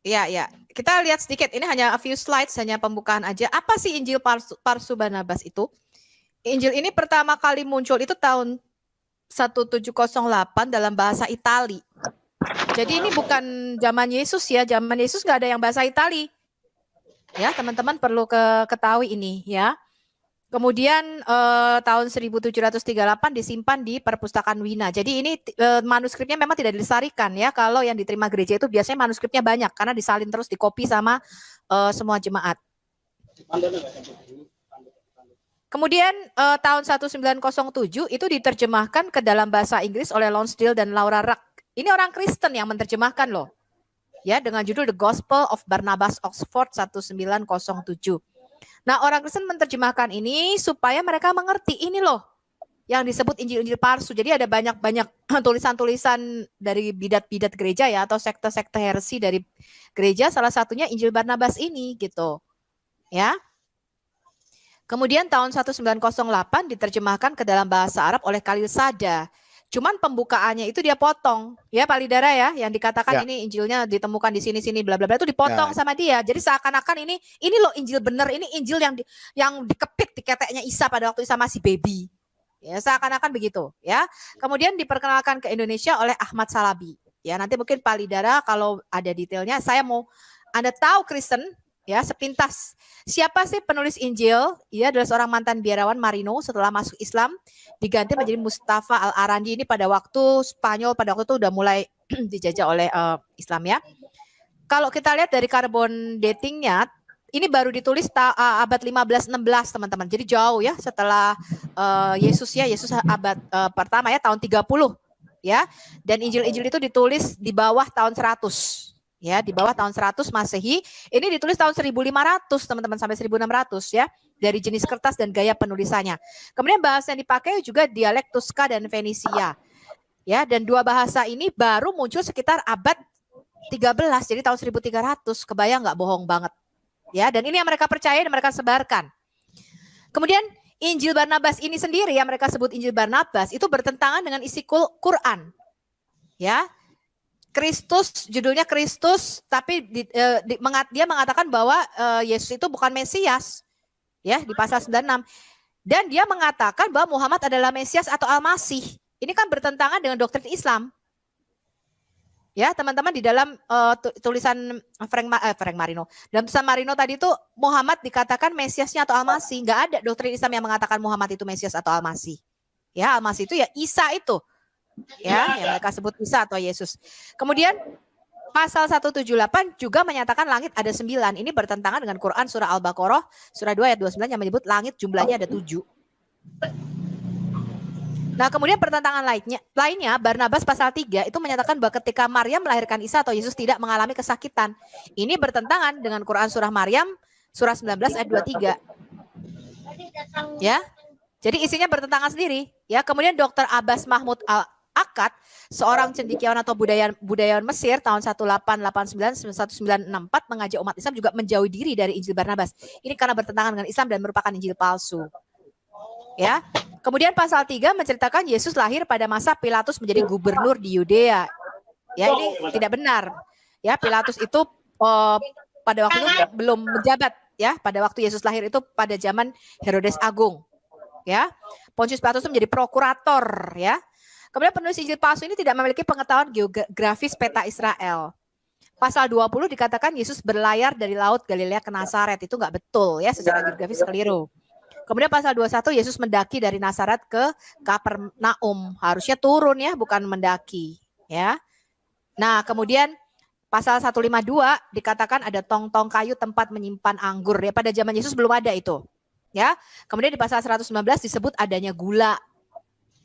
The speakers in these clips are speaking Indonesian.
Ya, ya. Kita lihat sedikit. Ini hanya a few slides, hanya pembukaan aja. Apa sih Injil palsu Barnabas itu? Injil ini pertama kali muncul itu tahun 1708 dalam bahasa Itali. Jadi ini bukan zaman Yesus ya. Zaman Yesus nggak ada yang bahasa Itali. Ya, teman-teman perlu ketahui ini ya. Kemudian tahun 1738 disimpan di perpustakaan Wina. Jadi ini manuskripnya memang tidak dilestarikan ya. Kalau yang diterima gereja itu biasanya manuskripnya banyak karena disalin terus dikopi sama semua jemaat. Kemudian tahun 1907 itu diterjemahkan ke dalam bahasa Inggris oleh Lonsdale dan Laura Ruck. Ini orang Kristen yang menerjemahkan loh. Ya, dengan judul The Gospel of Barnabas Oxford 1907. Nah, orang Kristen menerjemahkan ini supaya mereka mengerti ini loh yang disebut Injil-Injil palsu. Jadi ada banyak-banyak tulisan-tulisan dari bidat-bidat gereja ya atau sekte-sekte heresi dari gereja, salah satunya Injil Barnabas ini gitu. Ya. Kemudian tahun 1908 diterjemahkan ke dalam bahasa Arab oleh Khalil Sada. Cuman pembukaannya itu dia potong, ya Pak Lidara ya, yang dikatakan ini Injilnya ditemukan di sini-sini bla bla bla itu dipotong sama dia. Jadi seakan-akan ini loh Injil bener, ini Injil yang dikepit di keteknya Isa pada waktu Isa masih baby. Ya, seakan-akan begitu, ya. Kemudian diperkenalkan ke Indonesia oleh Ahmad Salabi. Ya, nanti mungkin Pak Lidara kalau ada detailnya, saya mau Anda tahu Kristen, ya, sepintas. Siapa sih penulis Injil? Ia adalah seorang mantan biarawan Marino setelah masuk Islam, diganti menjadi Mustafa Al-Arandi. Ini pada waktu Spanyol pada waktu itu udah mulai dijajah oleh Islam ya. Kalau kita lihat dari karbon datingnya, ini baru ditulis abad 15-16 teman-teman. Jadi jauh ya setelah Yesus ya. Yesus abad pertama ya tahun 30 ya. Dan Injil-Injil itu ditulis di bawah tahun 100. Ya, di bawah tahun 100 Masehi. Ini ditulis tahun 1500 teman-teman sampai 1600 ya. Dari jenis kertas dan gaya penulisannya. Kemudian bahasa yang dipakai juga dialek Tusca dan Fenisia. Ya, dan dua bahasa ini baru muncul sekitar abad 13, jadi tahun 1300. Kebayang nggak, bohong banget. Ya, dan ini yang mereka percaya dan mereka sebarkan. Kemudian Injil Barnabas ini sendiri yang mereka sebut Injil Barnabas itu bertentangan dengan isi Quran. Ya. Kristus, judulnya Kristus, tapi dia mengatakan bahwa Yesus itu bukan Mesias. Ya, di pasal 96. Dan dia mengatakan bahwa Muhammad adalah Mesias atau Al-Masih. Ini kan bertentangan dengan doktrin Islam. Ya, teman-teman di dalam tulisan Frank Marino. Dalam tulisan Marino tadi itu Muhammad dikatakan Mesiasnya atau Al-Masih. Nggak ada doktrin Islam yang mengatakan Muhammad itu Mesias atau Al-Masih. Ya, Al-Masih itu ya Isa itu. Ya, yang mereka sebut Isa atau Yesus. Kemudian pasal 178 juga menyatakan langit ada 9. Ini bertentangan dengan Quran surah Al-Baqarah surah 2 ayat 29 yang menyebut langit jumlahnya ada 7. Nah, kemudian pertentangan lainnya Barnabas pasal 3 itu menyatakan bahwa ketika Maryam melahirkan Isa atau Yesus tidak mengalami kesakitan. Ini bertentangan dengan Quran surah Maryam surah 19 ayat 23. Ya. Jadi isinya bertentangan sendiri, ya. Kemudian Dr. Abbas Mahmud Al-Akkad, seorang cendekiawan atau budayawan Mesir tahun 1889-1964 mengajak umat Islam juga menjauhi diri dari Injil Barnabas. Ini karena bertentangan dengan Islam dan merupakan Injil palsu. Ya. Kemudian pasal 3 menceritakan Yesus lahir pada masa Pilatus menjadi gubernur di Yudea. Ya, ini tidak benar. Ya, Pilatus itu pada waktu itu belum menjabat ya. Pada waktu Yesus lahir itu pada zaman Herodes Agung. Ya. Pontius Pilatus itu menjadi prokurator ya. Kemudian penulis Injil palsu ini tidak memiliki pengetahuan geografis peta Israel. Pasal 20 dikatakan Yesus berlayar dari laut Galilea ke Nazaret. Itu enggak betul ya, secara geografis keliru. Kemudian pasal 21 Yesus mendaki dari Nazaret ke Kapernaum. Harusnya turun ya, bukan mendaki, ya. Nah, kemudian pasal 152 dikatakan ada tong-tong kayu tempat menyimpan anggur ya. Pada zaman Yesus belum ada itu. Ya. Kemudian di pasal 119 disebut adanya gula.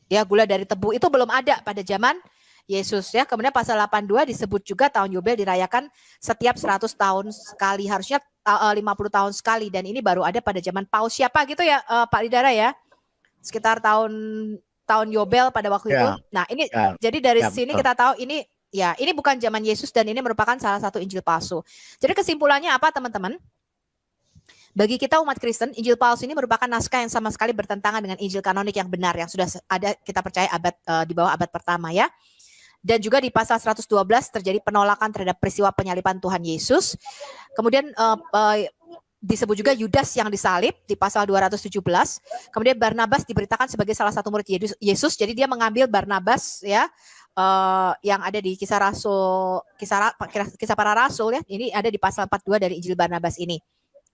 Ya, gula dari tebu itu belum ada pada zaman Yesus ya. Kemudian pasal 82 disebut juga tahun Yobel dirayakan setiap 100 tahun sekali. Harusnya 50 tahun sekali dan ini baru ada pada zaman Paus siapa gitu ya Pak Lidara ya. Sekitar tahun Yobel pada waktu itu. Nah, ini jadi dari sini kita tahu ini bukan zaman Yesus dan ini merupakan salah satu Injil palsu. Jadi kesimpulannya apa teman-teman? Bagi kita umat Kristen, Injil palsu ini merupakan naskah yang sama sekali bertentangan dengan Injil kanonik yang benar yang sudah ada kita percaya di bawah abad pertama ya. Dan juga di pasal 112 terjadi penolakan terhadap peristiwa penyaliban Tuhan Yesus. Kemudian disebut juga Yudas yang disalib di pasal 217. Kemudian Barnabas diberitakan sebagai salah satu murid Yesus. Jadi dia mengambil Barnabas ya, yang ada di kisah para rasul ya. Ini ada di pasal 42 dari Injil Barnabas ini.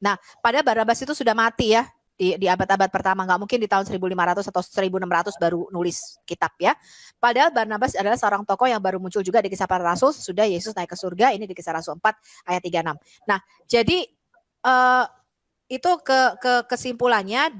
Nah, pada Barnabas itu sudah mati ya di abad-abad pertama, nggak mungkin di tahun 1500 atau 1600 baru nulis kitab ya. Padahal Barnabas adalah seorang tokoh yang baru muncul juga di kisah para rasul sesudah Yesus naik ke surga. Ini di kisah Rasul 4 ayat 36. Nah, jadi itu kesimpulannya